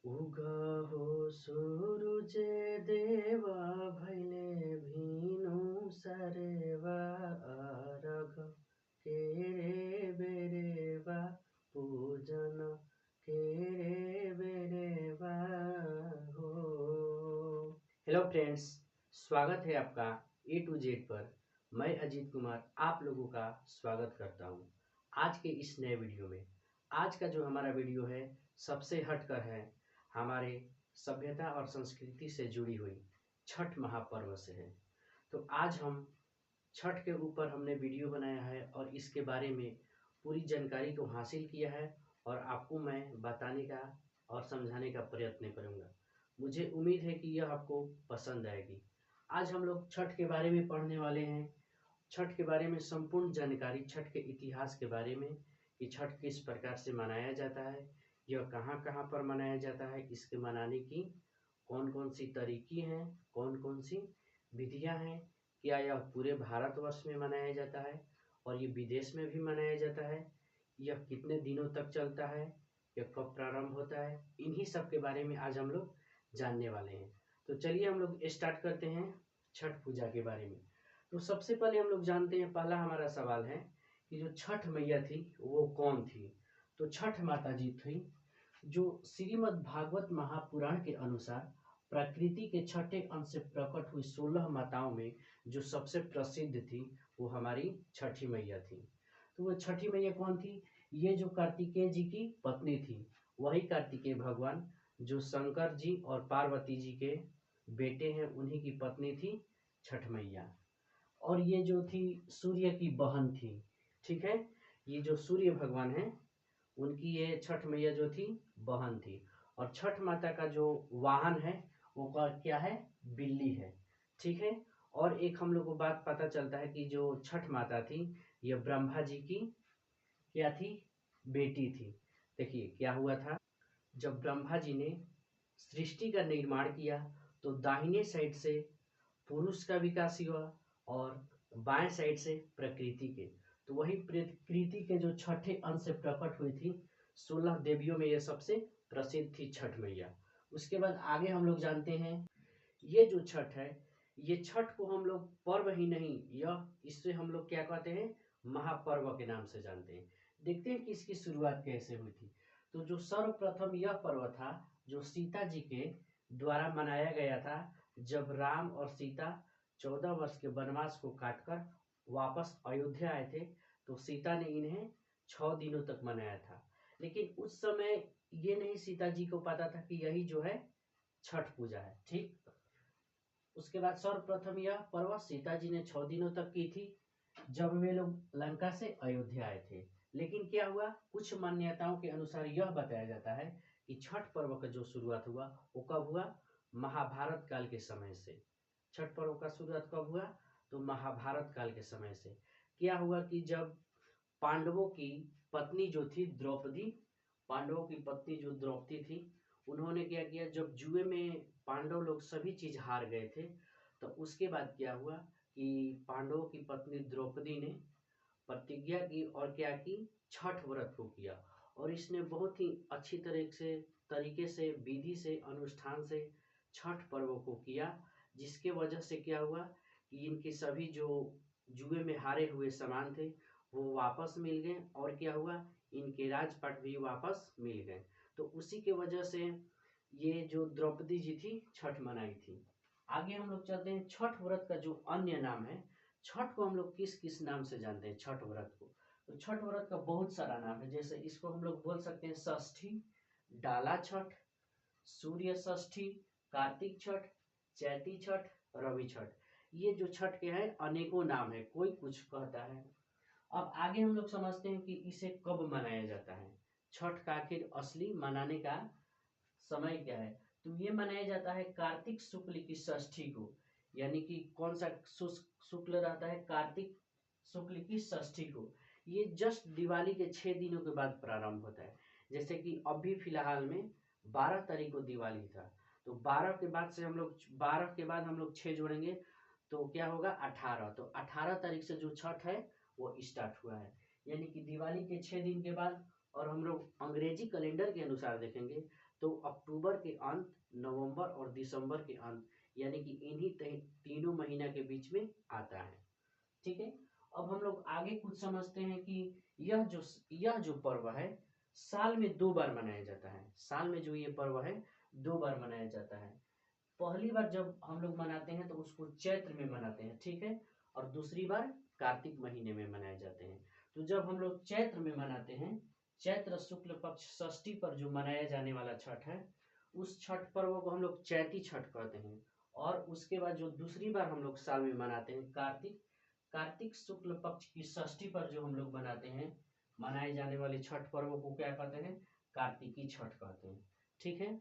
उगहो सूरज देवा भैले भीनु सरेवा अर्घ केरे बेरेवा पूजन केरे बेरेवा हो। हेलो फ्रेंड्स, स्वागत है आपका ए टू जेड पर। मैं अजीत कुमार आप लोगों का स्वागत करता हूं आज के इस नए वीडियो में। आज का जो हमारा वीडियो है सबसे हटकर है, हमारे सभ्यता और संस्कृति से जुड़ी हुई छठ महापर्व से है। तो आज हम छठ के ऊपर हमने वीडियो बनाया है और इसके बारे में पूरी जानकारी को हासिल किया है और आपको मैं बताने का और समझाने का प्रयत्न करूंगा। मुझे उम्मीद है कि यह आपको पसंद आएगी। आज हम लोग छठ के बारे में पढ़ने वाले हैं। छठ के बारे में संपूर्ण जानकारी, छठ के इतिहास के बारे में कि छठ किस प्रकार से मनाया जाता है, यह कहाँ कहाँ पर मनाया जाता है, इसके मनाने की कौन कौन सी तरीके हैं, कौन कौन सी विधियां हैं, क्या यह पूरे भारतवर्ष में मनाया जाता है और ये विदेश में भी मनाया जाता है, यह कितने दिनों तक चलता है, यह कब प्रारंभ होता है, इन्हीं सब के बारे में आज हम लोग जानने वाले हैं। तो चलिए हम लोग स्टार्ट करते हैं छठ पूजा के बारे में। तो सबसे पहले हम लोग जानते हैं, पहला हमारा सवाल है कि जो छठ मैया थी वो कौन थी। तो छठ माता जी थी जो श्रीमद् भागवत महापुराण के अनुसार प्रकृति के छठे अंश से प्रकट हुई 16 माताओं में जो सबसे प्रसिद्ध थी वो हमारी छठी मैया थी। तो वो छठी मैया कौन थी? ये जो कार्तिकेय जी की पत्नी थी, वही कार्तिकेय भगवान जो शंकर जी और पार्वती जी के बेटे हैं, उन्हीं की पत्नी थी छठ मैया। और ये जो थी सूर्य की बहन थी। ठीक है, ये जो सूर्य भगवान है उनकी ये छठ मैया जो थी बहन थी। और छठ माता का जो वाहन है वो क्या है? बिल्ली है। ठीक है। और एक हम लोग को बात पता चलता है कि जो छठ माता थी ये ब्रह्मा जी की क्या थी? बेटी थी। देखिए क्या हुआ था, जब ब्रह्मा जी ने सृष्टि का निर्माण किया तो दाहिने साइड से पुरुष का विकास हुआ और बाएं साइड से प्रकृति के। तो वही प्रकृति के जो छठे अंश से प्रकट हुई थी 16 देवियों में ये सबसे प्रसिद्ध थी छठ मैया। उसके बाद आगे हम लोग जानते हैं, ये जो छठ है, ये छठ को हम लोग पर्व ही नहीं, यह इससे हम लोग क्या कहते हैं? महापर्व के नाम से जानते हैं। देखते हैं कि इसकी शुरुआत कैसे हुई थी। तो जो सर्वप्रथम यह पर्व था जो सीता जी के द्वारा मनाया गया था, जब राम और सीता 14 वर्ष के वनवास को काटकर वापस अयोध्या आए थे तो सीता ने इन्हें 6 दिनों तक मनाया था। लेकिन उस समय ये नहीं सीता जी को पता था कि यही जो है छठ पूजा है। ठीक। उसके बाद सर्वप्रथम यह पर्व सीता जी ने 6 दिनों तक की थी जब वे लोग लंका से अयोध्या आए थे। लेकिन क्या हुआ, कुछ मान्यताओं के अनुसार यह बताया जाता है कि छठ पर्व का जो शुरुआत हुआ वो कब हुआ? महाभारत काल के समय से। छठ पर्व का शुरुआत कब हुआ? तो महाभारत काल के समय से। क्या हुआ कि जब पांडवों की पत्नी जो थी द्रौपदी, पांडवों की पत्नी जो द्रौपदी थी, उन्होंने क्या किया, जब जुए में पांडव लोग सभी चीज हार गए थे तो उसके बाद क्या हुआ कि पांडवों की पत्नी द्रौपदी ने प्रतिज्ञा की और क्या की? छठ व्रत को किया। और इसने बहुत ही अच्छी तरीके से विधि से अनुष्ठान से छठ पर्व को किया, जिसके वजह से क्या हुआ कि इनके सभी जो जुए में हारे हुए सामान थे वो वापस मिल गए और क्या हुआ, इनके राजपाट भी वापस मिल गए। तो उसी के वजह से ये जो द्रौपदी जी थी छठ मनाई थी। आगे हम लोग चलते हैं, छठ व्रत का जो अन्य नाम है, छठ को हम लोग किस किस नाम से जानते हैं छठ व्रत को? तो छठ व्रत का बहुत सारा नाम है, जैसे इसको हम लोग बोल सकते हैं षष्ठी, डाला छठ, सूर्य षष्ठी, कार्तिक छठ, चैती छठ, रवि छठ। ये जो छठ के हैं अनेकों नाम है, कोई कुछ कहता है। अब आगे हम लोग समझते हैं कि इसे कब मनाया जाता है। छठ का आखिर असली मनाने का समय क्या है? तो ये मनाया जाता है कार्तिक शुक्ल की षष्ठी को। यानी कि कौन सा शुक्ल रहता है? कार्तिक शुक्ल की षष्ठी को। ये जस्ट दिवाली के 6 दिनों के बाद प्रारंभ होता है। जैसे कि अभी फिलहाल में 12 तारीख को दिवाली था, तो 12 के बाद से हम लोग 12 के बाद हम लोग 6 जोड़ेंगे तो क्या होगा? 18। तो 18 तारीख से जो छठ है वो स्टार्ट हुआ है, यानी कि दिवाली के 6 दिन के बाद। और हम लोग अंग्रेजी कैलेंडर के अनुसार देखेंगे तो अक्टूबर के अंत, नवंबर और दिसंबर के अंत, यानी कि इन्हीं तीनों महीना के बीच में आता है। ठीक है, अब हम लोग आगे कुछ समझते हैं कि यह जो पर्व है साल में 2 बार मनाया जाता है। साल में जो ये पर्व है 2 बार मनाया जाता है। पहली बार जब हम लोग मनाते हैं तो उसको चैत्र में मनाते हैं, ठीक है, और दूसरी बार कार्तिक महीने में मनाए जाते हैं। तो जब हम लोग चैत्र में मनाते हैं, चैत्र शुक्ल पक्ष षष्ठी पर जो मनाया जाने वाला छठ है, उस छठ पर्व को हम लोग चैती छठ कहते हैं। और उसके बाद जो दूसरी बार हम लोग साल में मनाते हैं कार्तिक शुक्ल पक्ष की षष्ठी पर जो हम लोग मनाते हैं, मनाए जाने वाले छठ पर्व को क्या कहते हैं, कार्तिकी छठ कहते हैं। ठीक है,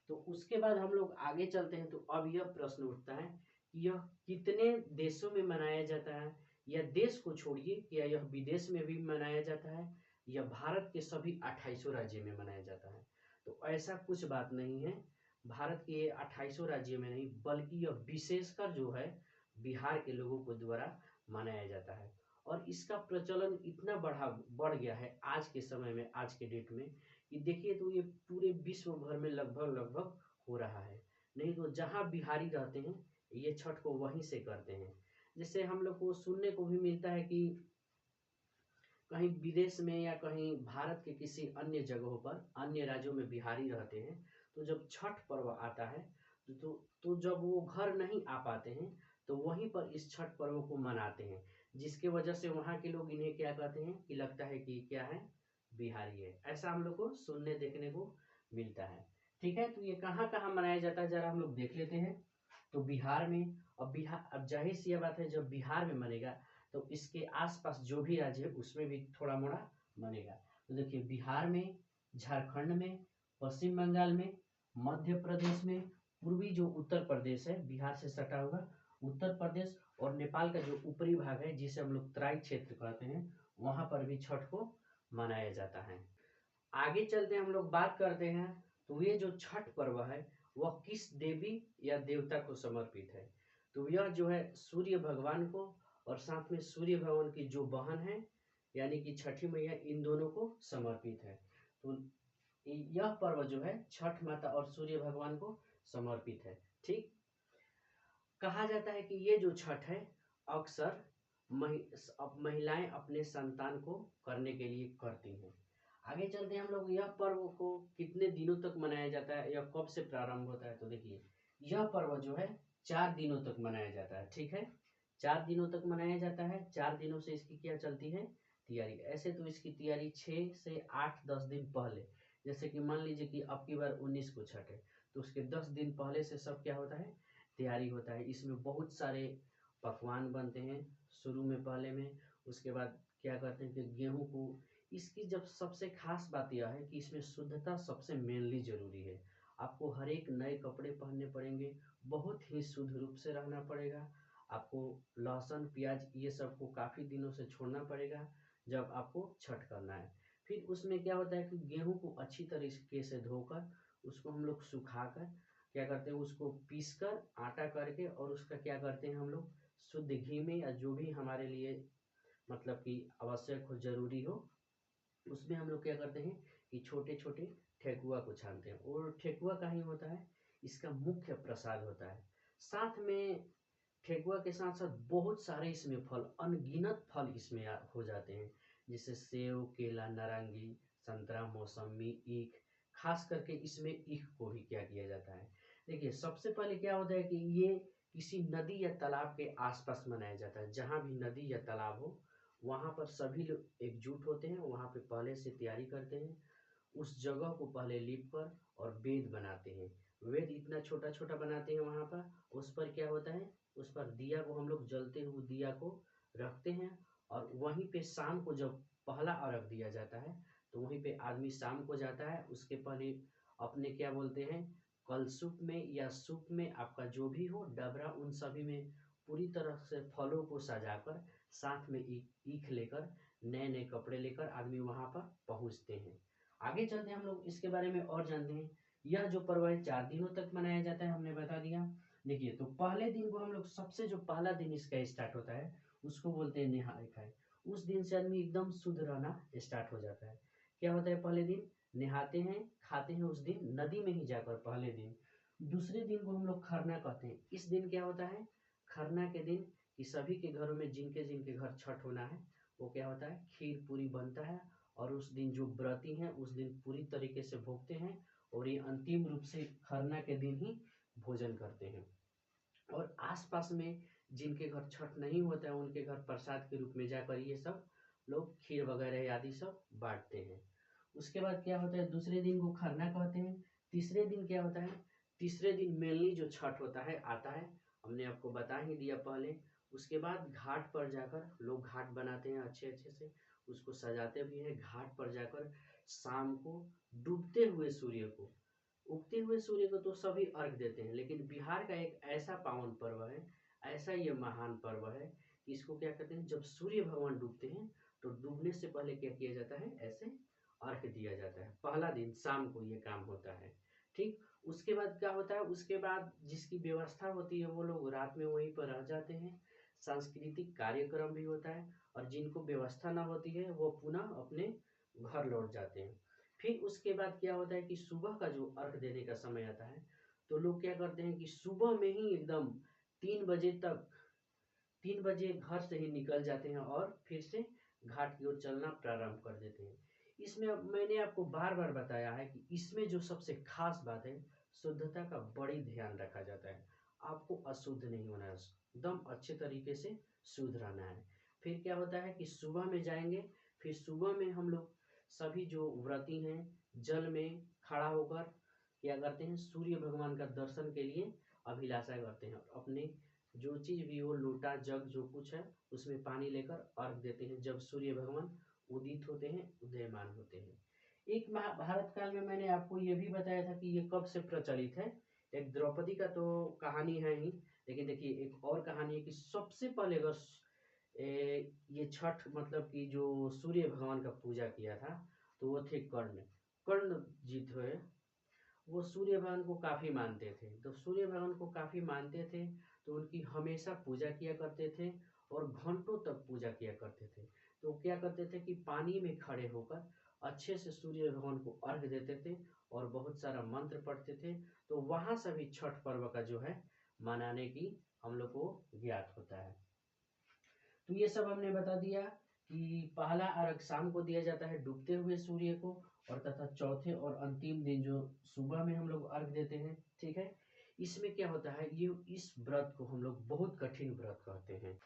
तो उसके बाद हम लोग आगे चलते हैं। तो अब यह प्रश्न उठता है कि यह कितने देशों में मनाया जाता है, या देश को छोड़िए क्या यह विदेश में भी मनाया जाता है, या भारत के सभी 28 राज्य में मनाया जाता है। तो ऐसा कुछ बात नहीं है, भारत के 28 राज्यों में नहीं, बल्कि यह विशेषकर जो है बिहार के लोगों को द्वारा मनाया जाता है। और इसका प्रचलन इतना बढ़ गया है आज के समय में, आज के डेट में, कि देखिए तो ये पूरे विश्व भर में लगभग हो रहा है। नहीं तो जहाँ बिहारी रहते हैं ये छठ को वहीं से करते हैं। जैसे हम लोग को सुनने को भी मिलता है कि कहीं विदेश में या कहीं भारत के किसी अन्य जगहों पर, अन्य राज्यों में बिहारी रहते हैं, तो जब छठ पर्व आता है तो जब वो घर नहीं आ पाते हैं तो वहीं पर इस छठ पर्व को मनाते हैं, जिसके वजह से वहाँ के लोग इन्हें क्या कहते हैं कि लगता है कि क्या है, बिहारी है। ऐसा हम लोग को सुनने देखने को मिलता है। ठीक है, तो ये कहाँ कहाँ मनाया जाता है जरा हम लोग देख लेते हैं। तो बिहार में, अब जाहिर सी बात है जब बिहार में मनेगा तो इसके आसपास जो भी राज्य है उसमें भी थोड़ा मोड़ा मनेगा। तो देखिए बिहार में, झारखंड में, पश्चिम बंगाल में, मध्य प्रदेश में, पूर्वी जो उत्तर प्रदेश है बिहार से सटा हुआ उत्तर प्रदेश, और नेपाल का जो ऊपरी भाग है जिसे हम लोग तराई क्षेत्र कहते हैं, वहां पर भी छठ को मनाया जाता है। आगे चलते हम लोग बात करते हैं। तो ये जो छठ पर्व है वह किस देवी या देवता को समर्पित है। तो यह जो है सूर्य भगवान को और साथ में सूर्य भगवान की जो बहन है यानी कि छठी मैया, इन दोनों को समर्पित है। तो यह पर्व जो है छठ माता और सूर्य भगवान को समर्पित है। ठीक, कहा जाता है कि ये जो छठ है अक्सर महिलाएं अपने संतान को करने के लिए करती हैं। आगे चलते हैं हम लोग, यह पर्व को कितने दिनों तक मनाया जाता है या कब से प्रारंभ होता है। तो देखिए यह पर्व जो है 4 दिनों तक मनाया जाता है। ठीक है, 4 दिनों तक मनाया जाता है। 4 दिनों से इसकी क्या चलती है, तैयारी। ऐसे तो इसकी तैयारी 6 से 8-10 दिन पहले, जैसे कि मान लीजिए कि अब की बार 19 को छठ है तो उसके 10 दिन पहले से सब क्या होता है, तैयारी होता है। इसमें बहुत सारे पकवान बनते हैं शुरू में, पहले में। उसके बाद क्या करते हैं कि गेहूं को, इसकी जब सबसे खास बात यह है कि इसमें शुद्धता सबसे मेनली जरूरी है। आपको हर एक नए कपड़े पहनने पड़ेंगे, बहुत ही शुद्ध रूप से रहना पड़ेगा। आपको लहसुन प्याज ये सब को काफ़ी दिनों से छोड़ना पड़ेगा जब आपको छठ करना है। फिर उसमें क्या होता है कि गेहूं को अच्छी तरीके से धोकर उसको हम लोग सुखाकर क्या करते हैं, उसको पीस कर आटा करके, और उसका क्या करते हैं हम लोग शुद्ध घी में या जो भी हमारे लिए मतलब कि आवश्यक हो, जरूरी हो, उसमें हम लोग क्या करते हैं कि छोटे छोटे ठेकुआ को छानते हैं। और ठेकुआ का ही होता है इसका मुख्य प्रसाद होता है। साथ में ठेकुआ के साथ साथ बहुत सारे इसमें फल, अनगिनत फल इसमें हो जाते हैं, जैसे सेव, केला, नारंगी, संतरा, मौसमी, ईख। खास करके इसमें ईख को भी क्या किया जाता है। देखिए सबसे पहले क्या होता है कि ये किसी नदी या तालाब के आसपास मनाया जाता है। जहाँ भी नदी या तालाब हो वहाँ पर सभी लोग एकजुट होते हैं, वहाँ पे पहले से तैयारी करते हैं। उस जगह को पहले लीप कर और वेद बनाते हैं। वेद इतना छोटा छोटा बनाते हैं वहाँ पर। उस पर क्या होता है, उस पर दिया को हम लोग जलते हुए दिया को रखते हैं, और वहीं पे शाम को जब पहला अर्घ दिया जाता है तो वहीं पे आदमी शाम को जाता है। उसके पहले अपने क्या बोलते हैं, कलशुप में या सूप में, आपका जो भी हो डबरा, उन सभी में पूरी तरह से फलों को सजाकर, साथ में ईख लेकर, नए नए कपड़े लेकर आदमी वहां पर पहुंचते हैं। आगे चलते हैं हम लोग इसके बारे में और जानते हैं। यह जो पर्व है 4 दिनों तक मनाया जाता है, हमने बता दिया। देखिए तो पहले दिन को हम लोग, सबसे जो पहला दिन इसका स्टार्ट होता है उसको बोलते हैं नहाय खाय। उस दिन से आदमी एकदम शुद्ध रहना स्टार्ट हो जाता है। क्या होता है पहले दिन, नहाते हैं, खाते हैं उस दिन नदी में ही जाकर पहले दिन। दूसरे दिन को हम लोग खरना कहते हैं। इस दिन क्या होता है, खरना के दिन कि सभी के घरों में जिनके जिनके घर छठ होना है वो क्या होता है, खीर पूरी बनता है। और उस दिन जो व्रती हैं उस दिन पूरी तरीके से भोगते हैं और ये अंतिम रूप से खरना के दिन ही भोजन करते हैं। और आसपास में जिनके घर छठ नहीं होता है उनके घर प्रसाद के रूप में जाकर ये सब लोग खीर वगैरह आदि सब बांटते हैं। उसके बाद क्या होता है, दूसरे दिन को खरना कहते हैं। तीसरे दिन क्या होता है, तीसरे दिन मेनली जो छठ होता है आता है, हमने आपको बता ही दिया पहले। उसके बाद घाट पर जाकर लोग घाट बनाते हैं अच्छे अच्छे से, उसको सजाते भी हैं। घाट पर जाकर शाम को डूबते हुए सूर्य को, उगते हुए सूर्य को तो सभी अर्घ देते हैं, लेकिन बिहार का एक ऐसा पावन पर्व है, ऐसा ये महान पर्व है कि इसको क्या कहते हैं, जब सूर्य भगवान डूबते हैं तो डूबने से पहले क्या किया जाता है, ऐसे अर्घ दिया जाता है। पहला दिन शाम को ये काम होता है। ठीक, उसके बाद क्या होता है, उसके बाद जिसकी व्यवस्था होती है वो लोग रात में वहीं पर रह जाते हैं। सांस्कृतिक कार्यक्रम भी होता है और जिनको व्यवस्था ना होती है वो पुनः अपने घर लौट जाते हैं। फिर उसके बाद क्या होता है कि सुबह का जो अर्घ देने का समय आता है तो लोग क्या करते हैं कि सुबह में ही एकदम 3 बजे तक, 3 बजे घर से ही निकल जाते हैं और फिर से घाट की ओर चलना प्रारंभ कर देते हैं। इसमें अब मैंने आपको बार बार बताया है कि इसमें जो सबसे खास बात है, शुद्धता का बड़ी ध्यान रखा जाता है। आपको अशुद्ध नहीं होना है, एकदम अच्छे तरीके से शुद्ध रहना है। फिर क्या होता है कि सुबह में जाएंगे, फिर सुबह में हम लोग सभी जो व्रती हैं जल में खड़ा होकर क्या करते हैं, सूर्य भगवान का दर्शन के लिए अभिलाषा करते हैं और अपने जो चीज भी हो, लोटा जग जो कुछ है उसमें पानी लेकर अर्घ देते हैं जब सूर्य भगवान उदित होते हैं, उदयमान होते हैं। एक महाभारत काल में मैंने आपको ये भी बताया था कि ये कब से प्रचलित है। एक द्रौपदी का तो कहानी है ही, लेकिन देखिए एक और कहानी है कि सबसे पहले अगर ये छठ मतलब कि जो सूर्य भगवान का पूजा किया था तो वो थे कर्ण। कर्ण जी थे, वो सूर्य भगवान को काफ़ी मानते थे। तो सूर्य भगवान को काफ़ी मानते थे तो उनकी हमेशा पूजा किया करते थे और घंटों तक पूजा किया करते थे। तो क्या करते थे कि पानी में खड़े होकर अच्छे से सूर्य भगवान को अर्घ देते थे और बहुत सारा मंत्र पढ़ते थे। तो वहाँ से भी छठ पर्व का जो है मनाने की हम लोग को ज्ञात होता है। तो ये सब हमने बता दिया कि पहला अर्घ शाम को दिया जाता है डूबते हुए सूर्य को, और तथा चौथे और अंतिम दिन जो सुबह में हम लोग अर्घ देते हैं। ठीक है, इसमें क्या होता है, ये इस व्रत को हम लोग बहुत कठिन व्रत कहते हैं।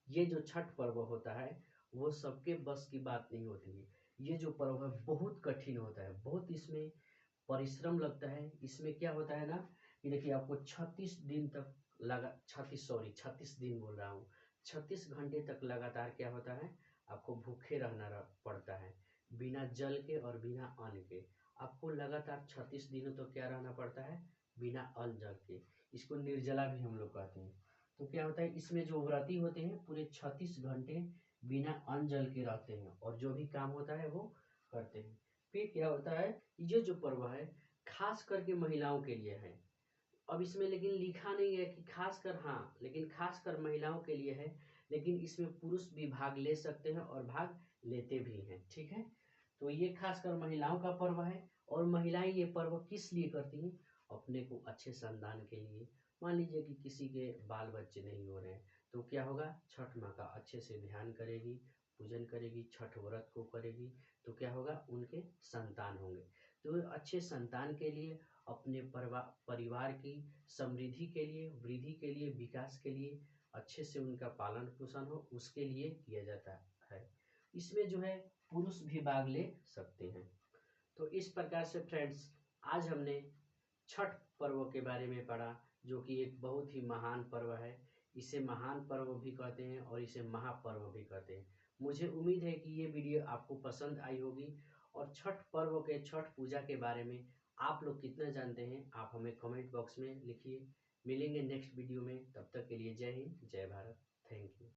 ये जो छठ पर्व होता है वो सबके बस की बात नहीं होती है। ये जो पर्व है बहुत कठिन होता है, बहुत इसमें परिश्रम लगता है। इसमें क्या होता है ना कि देखिए आपको 36 दिन तक लगा, 36 दिन बोल रहा हूँ, 36 घंटे तक लगातार क्या होता है, आपको भूखे रहना पड़ता है, बिना जल के और बिना अन्न के। आपको लगातार 36 दिनों तो क्या रहना पड़ता है, बिना अन्न जल के। इसको निर्जला भी हम लोग कहते हैं। तो क्या होता है, इसमें जो व्रती होते हैं पूरे 36 घंटे बिना अन्न जल के रहते हैं और जो भी काम होता है वो करते हैं। फिर क्या होता है, ये जो पर्व है खास करके महिलाओं के लिए है। अब इसमें लेकिन लिखा नहीं है कि खासकर, हाँ लेकिन खासकर महिलाओं के लिए है, लेकिन इसमें पुरुष भी भाग ले सकते हैं और भाग लेते भी हैं। ठीक है, तो ये खासकर महिलाओं का पर्व है। और महिलाएं ये पर्व किस लिए करती हैं, अपने को अच्छे संतान के लिए। मान लीजिए कि किसी के बाल बच्चे नहीं हो रहे हैं तो क्या होगा, छठ माँ का अच्छे से ध्यान करेगी, पूजन करेगी, छठ व्रत को करेगी तो क्या होगा, उनके संतान होंगे। तो अच्छे संतान के लिए, अपने परिवार की समृद्धि के लिए, वृद्धि के लिए, विकास के लिए, अच्छे से उनका पालन पोषण हो उसके लिए किया जाता है। इसमें जो है पुरुष भी भाग ले सकते हैं। तो इस प्रकार से फ्रेंड्स आज हमने छठ पर्व के बारे में पढ़ा, जो कि एक बहुत ही महान पर्व है। इसे महान पर्व भी कहते हैं और इसे महापर्व भी कहते हैं। मुझे उम्मीद है कि ये वीडियो आपको पसंद आई होगी और छठ पर्व के, छठ पूजा के बारे में आप लोग कितना जानते हैं आप हमें कमेंट बॉक्स में लिखिए। मिलेंगे नेक्स्ट वीडियो में, तब तक के लिए जय हिंद, जय भारत, थैंक यू।